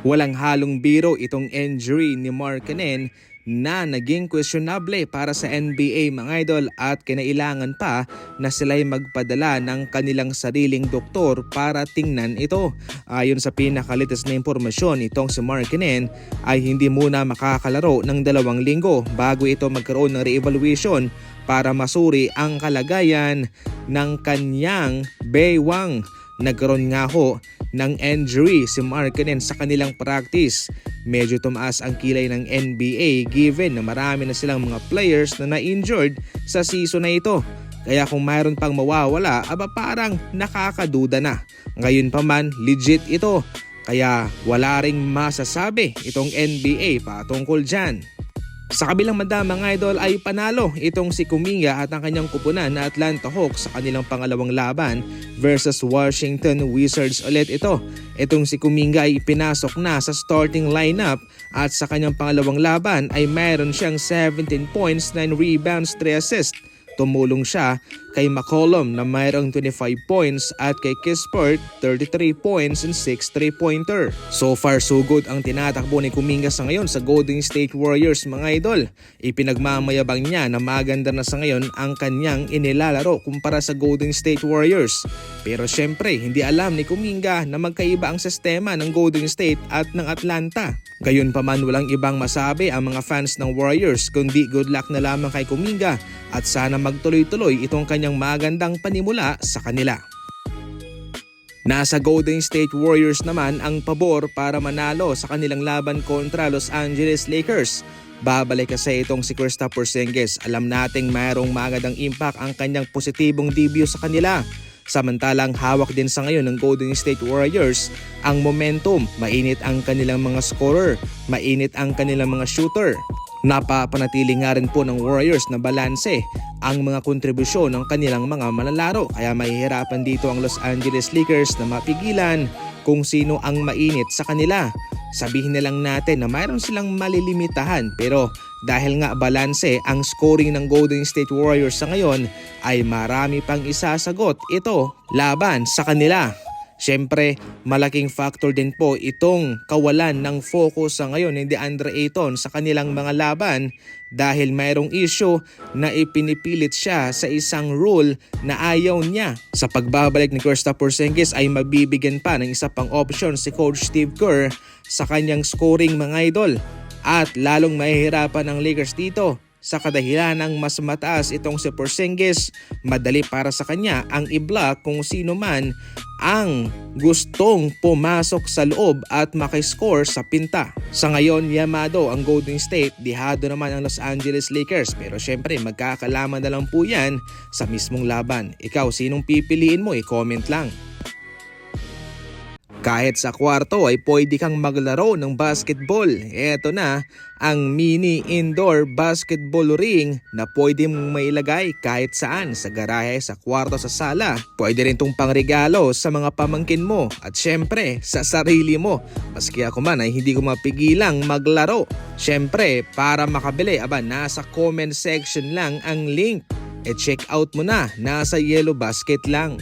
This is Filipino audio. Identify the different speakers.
Speaker 1: Walang halong biro itong injury ni Markkanen na naging questionable para sa NBA mga idol at kinailangan pa na sila'y magpadala ng kanilang sariling doktor para tingnan ito. Ayon sa pinakalitas na impormasyon, itong si Markkanen ay hindi muna makakalaro ng 2 linggo bago ito magkaroon ng re-evaluation para masuri ang kalagayan ng kanyang baywang. Nagkaroon nga ho ng injury si Markkanen sa kanilang practice. Medyo tumaas ang kilay ng NBA given na marami na silang mga players na na-injured sa season na ito. Kaya kung mayroon pang mawawala, parang nakakaduda na. Ngayon pa man, legit ito. Kaya wala ring masasabi itong NBA patungkol dyan. Sa kabilang banda mga idol ay panalo itong si Kuminga at ang kanyang kupunan na Atlanta Hawks sa kanilang pangalawang laban versus Washington Wizards ulit ito. Itong si Kuminga ay pinasok na sa starting lineup at sa kanyang pangalawang laban ay mayroon siyang 17 points, 9 rebounds, 3 assists. Tumulong siya kay McCollum na mayroong 25 points at kay Kispert 33 points and 6 3-pointer. So far so good ang tinatakbo ni Kuminga sa ngayon sa Golden State Warriors mga idol. Ipinagmamayabang niya na maganda na sa ngayon ang kanyang inilalaro kumpara sa Golden State Warriors. Pero syempre hindi alam ni Kuminga na magkaiba ang sistema ng Golden State at ng Atlanta. Gayunpaman walang ibang masabi ang mga fans ng Warriors kundi good luck na lamang kay Kuminga at sana magtuloy-tuloy itong kanyang magandang panimula sa kanila. Nasa Golden State Warriors naman ang pabor para manalo sa kanilang laban kontra Los Angeles Lakers. Babalik kasi itong si Kristaps Porzingis. Alam nating mayroong magandang impact ang kanyang positibong debut sa kanila. Samantalang hawak din sa ngayon ng Golden State Warriors ang momentum. Mainit ang kanilang mga scorer, mainit ang kanilang mga shooter. Napapanatili nga rin po ng Warriors na balanse ang mga kontribusyon ng kanilang mga manlalaro. Kaya mahihirapan dito ang Los Angeles Lakers na mapigilan kung sino ang mainit sa kanila. Sabihin na lang natin na mayroon silang malilimitahan pero dahil nga balanse ang scoring ng Golden State Warriors sa ngayon ay marami pang isasagot ito laban sa kanila. Siyempre, malaking factor din po itong kawalan ng focus sa ngayon ni DeAndre Ayton sa kanilang mga laban dahil mayroong issue na ipinipilit siya sa isang rule na ayaw niya. Sa pagbabalik ni Kristaps Porzingis ay mabibigyan pa ng isa pang option si Coach Steve Kerr sa kanyang scoring mga idol. At lalong mahihirapan ang Lakers dito sa kadahilan ng mas mataas itong si Porzingis. Madali para sa kanya ang i-block kung sino man ang gustong pumasok sa loob at makiscore sa pinta. Sa ngayon, yamado ang Golden State, dihado naman ang Los Angeles Lakers. Pero syempre, magkakalaman na lang po yan sa mismong laban. Ikaw, sinong pipiliin mo? I-comment lang. Kahit sa kwarto ay pwede kang maglaro ng basketball. Eto na ang mini indoor basketball ring na pwede mong mailagay kahit saan, sa garahe, sa kwarto, sa sala. Pwede rin itong pangregalo sa mga pamangkin mo at syempre sa sarili mo. Maski ako man ay hindi ko mapigilang maglaro. Syempre para makabili, nasa comment section lang ang link. E check out mo na, nasa Yellow Basket lang.